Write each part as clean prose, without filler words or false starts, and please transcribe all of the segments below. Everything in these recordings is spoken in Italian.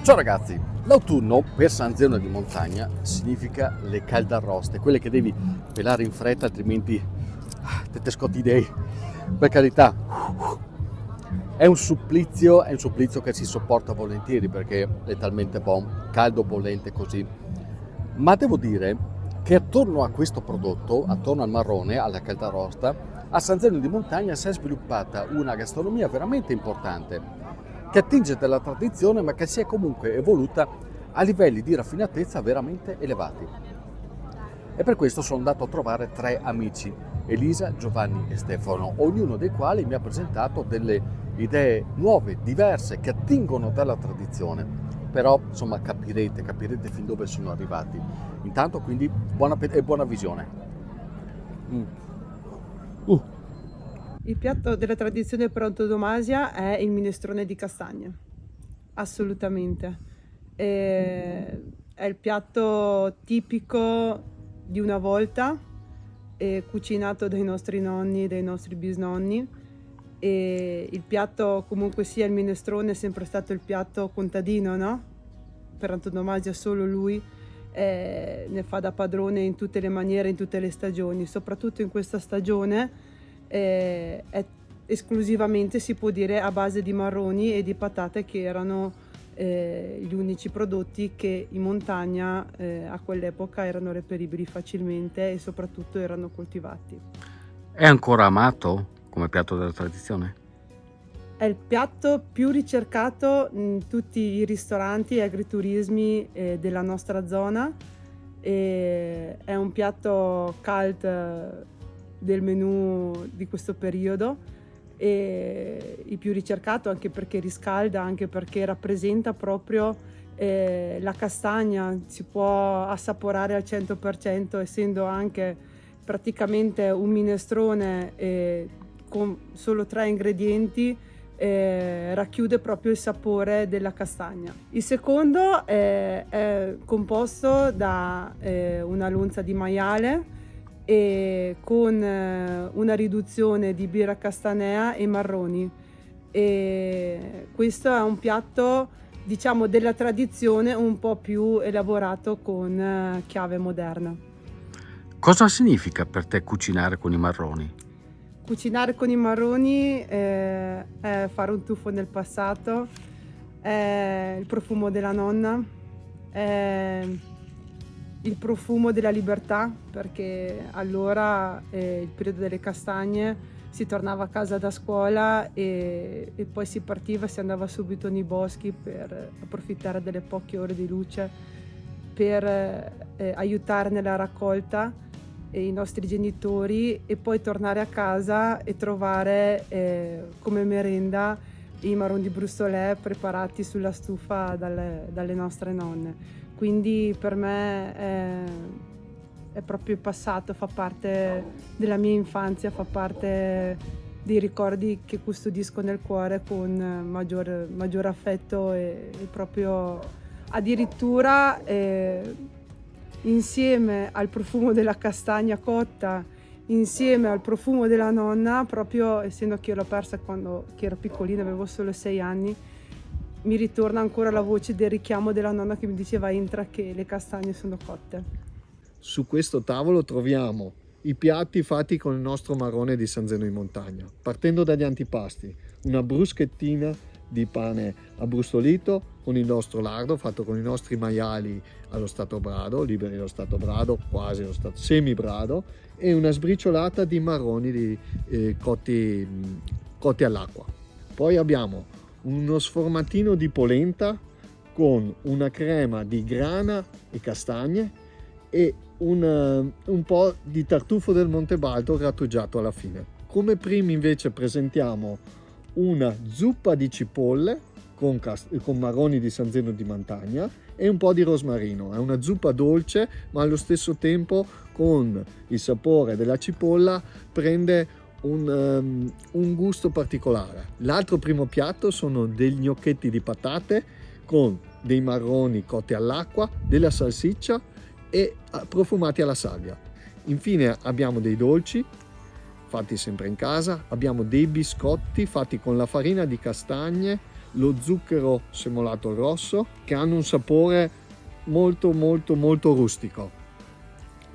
Ciao ragazzi, l'autunno per San Zeno di Montagna significa le caldarroste, quelle che devi pelare in fretta altrimenti te scotti i dei. Per carità, è un supplizio che si sopporta volentieri perché è talmente buon, caldo, bollente così. Ma devo dire che attorno a questo prodotto, attorno al marrone, alla caldarosta, a San Zeno di Montagna si è sviluppata una gastronomia veramente importante che attinge dalla tradizione ma che si è comunque evoluta a livelli di raffinatezza veramente elevati. E per questo sono andato a trovare tre amici, Elisa, Giovanni e Stefano, ognuno dei quali mi ha presentato delle idee nuove, diverse, che attingono dalla tradizione. Però insomma capirete fin dove sono arrivati. Intanto quindi buona visione. Il piatto della tradizione per antonomasia è il minestrone di castagne, assolutamente. È il piatto tipico di una volta, cucinato dai nostri nonni e dai nostri bisnonni. E il piatto, comunque sia il minestrone, è sempre stato il piatto contadino, no? Per antonomasia solo lui ne fa da padrone in tutte le maniere, in tutte le stagioni, soprattutto in questa stagione. È esclusivamente, si può dire, a base di marroni e di patate, che erano gli unici prodotti che in montagna a quell'epoca erano reperibili facilmente e soprattutto erano coltivati. È ancora amato come piatto della tradizione? È il piatto più ricercato in tutti i ristoranti e agriturismi della nostra zona. È un piatto cult del menù di questo periodo, e il più ricercato anche perché riscalda, anche perché rappresenta proprio la castagna, si può assaporare al 100%, essendo anche praticamente un minestrone con solo 3 ingredienti. Racchiude proprio il sapore della castagna. Il secondo è composto da una lonza di maiale e con una riduzione di birra castanea e marroni. E questo è un piatto, diciamo, della tradizione, un po' più elaborato con chiave moderna. Cosa significa per te cucinare con i marroni? Cucinare con i marroni è fare un tuffo nel passato, è il profumo della nonna, è il profumo della libertà, perché allora, il periodo delle castagne, si tornava a casa da scuola e poi si partiva, si andava subito nei boschi per approfittare delle poche ore di luce per aiutare nella raccolta i nostri genitori, e poi tornare a casa e trovare come merenda i marroni di Brustolè preparati sulla stufa dalle nostre nonne. Quindi per me è proprio il passato, fa parte della mia infanzia, fa parte dei ricordi che custodisco nel cuore con maggior affetto e proprio addirittura insieme al profumo della castagna cotta, insieme al profumo della nonna, proprio essendo che io l'ho persa quando ero piccolina, avevo solo 6 anni, mi ritorna ancora la voce del richiamo della nonna che mi diceva: entra che le castagne sono cotte. Su questo tavolo troviamo i piatti fatti con il nostro marrone di San Zeno di Montagna, partendo dagli antipasti: una bruschettina di pane abbrustolito con il nostro lardo fatto con i nostri maiali allo stato brado, liberi allo stato brado, quasi allo stato semibrado, e una sbriciolata di marroni cotti all'acqua. Poi abbiamo uno sformatino di polenta con una crema di grana e castagne e un po' di tartufo del Montebaldo grattugiato alla fine. Come primi invece presentiamo una zuppa di cipolle con marroni di San Zeno di Montagna e un po' di rosmarino. È una zuppa dolce, ma allo stesso tempo, con il sapore della cipolla, prende un gusto particolare. L'altro primo piatto sono degli gnocchetti di patate con dei marroni cotti all'acqua, della salsiccia e profumati alla salvia. Infine abbiamo dei dolci fatti sempre in casa, abbiamo dei biscotti fatti con la farina di castagne, lo zucchero semolato rosso, che hanno un sapore molto rustico.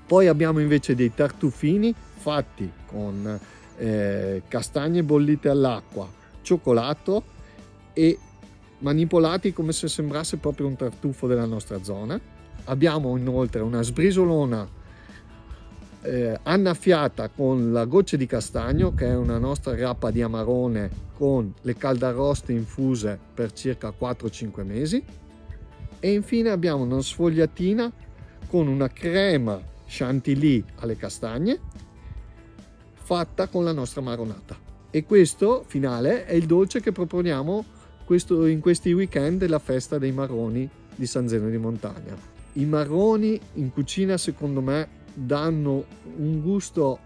Poi abbiamo invece dei tartufini fatti con castagne bollite all'acqua, cioccolato e manipolati come se sembrasse proprio un tartufo della nostra zona. Abbiamo inoltre una sbrisolona annaffiata con la goccia di castagno, che è una nostra grappa di amarone con le caldarroste infuse per circa 4-5 mesi. E infine abbiamo una sfogliatina con una crema chantilly alle castagne fatta con la nostra maronata. E questo finale è il dolce che proponiamo in questi weekend della festa dei marroni di San Zeno di Montagna. I marroni in cucina secondo me danno un gusto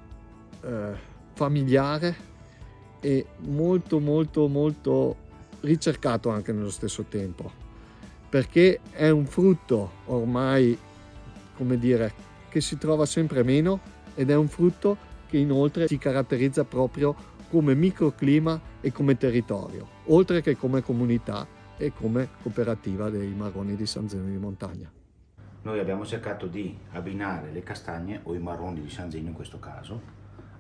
familiare e molto ricercato anche nello stesso tempo, perché è un frutto ormai, come dire, che si trova sempre meno, ed è un frutto che inoltre si caratterizza proprio come microclima e come territorio, oltre che come comunità e come cooperativa dei marroni di San Zeno di Montagna. Noi abbiamo cercato di abbinare le castagne, o i marroni di San Zeno in questo caso,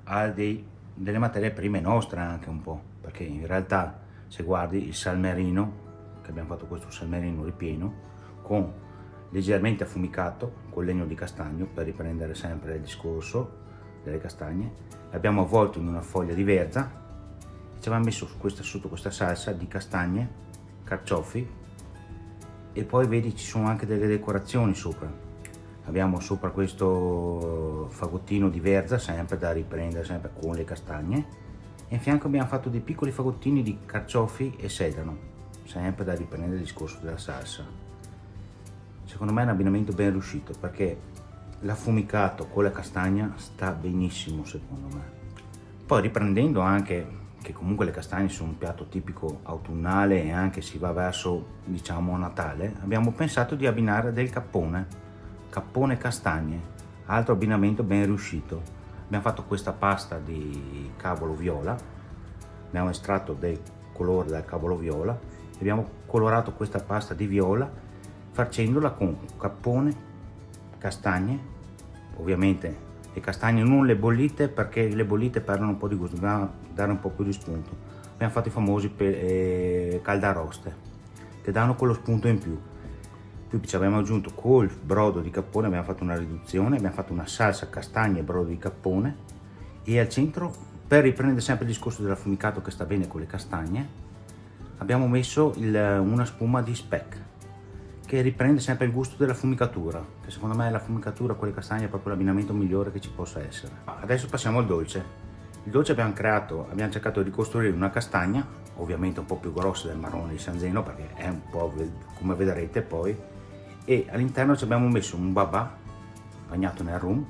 a delle materie prime nostre anche un po', perché in realtà se guardi il salmerino, che abbiamo fatto questo salmerino ripieno, con leggermente affumicato col legno di castagno per riprendere sempre il discorso delle castagne, l'abbiamo avvolto in una foglia di verza e ci avevamo messo sotto questa salsa di castagne, carciofi, e poi vedi ci sono anche delle decorazioni sopra. Abbiamo sopra questo fagottino di verza, sempre da riprendere sempre con le castagne, e in fianco abbiamo fatto dei piccoli fagottini di carciofi e sedano, sempre da riprendere il discorso della salsa. Secondo me è un abbinamento ben riuscito, perché l'affumicato con la castagna sta benissimo secondo me. Poi riprendendo anche che comunque le castagne sono un piatto tipico autunnale e anche si va verso, diciamo, Natale, abbiamo pensato di abbinare del cappone castagne, altro abbinamento ben riuscito. Abbiamo fatto questa pasta di cavolo viola, abbiamo estratto del colore dal cavolo viola e abbiamo colorato questa pasta di viola farcendola con cappone, castagne, ovviamente le castagne non le bollite, perché le bollite perdono un po' di gusto, dobbiamo dare un po' più di spunto. Abbiamo fatto i famosi caldaroste che danno quello spunto in più. Qui ci abbiamo aggiunto col brodo di cappone, abbiamo fatto una riduzione, abbiamo fatto una salsa castagne e brodo di cappone, e al centro, per riprendere sempre il discorso dell'affumicato che sta bene con le castagne, abbiamo messo una spuma di speck che riprende sempre il gusto della fumicatura, che secondo me la fumicatura con le castagne è proprio l'abbinamento migliore che ci possa essere. Adesso passiamo al dolce. Il dolce abbiamo cercato di ricostruire una castagna, ovviamente un po' più grossa del marrone di San Zeno, perché è un po' come vedrete poi, e all'interno ci abbiamo messo un babà bagnato nel rum,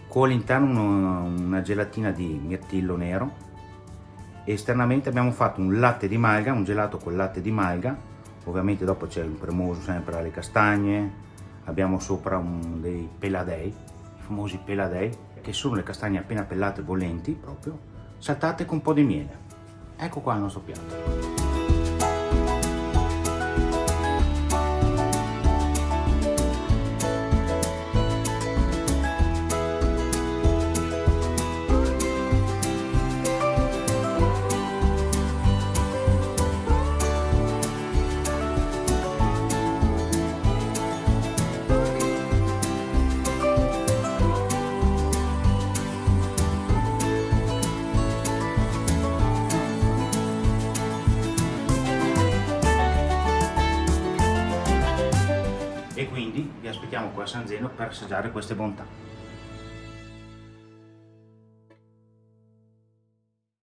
con all'interno una gelatina di mirtillo nero, e esternamente abbiamo fatto un latte di malga, un gelato con latte di malga. Ovviamente dopo c'è un cremoso sempre alle castagne, abbiamo sopra dei peladei, i famosi peladei, che sono le castagne appena pellate bollenti proprio, saltate con un po' di miele. Ecco qua il nostro piatto. E quindi vi aspettiamo qua a San Zeno per assaggiare queste bontà.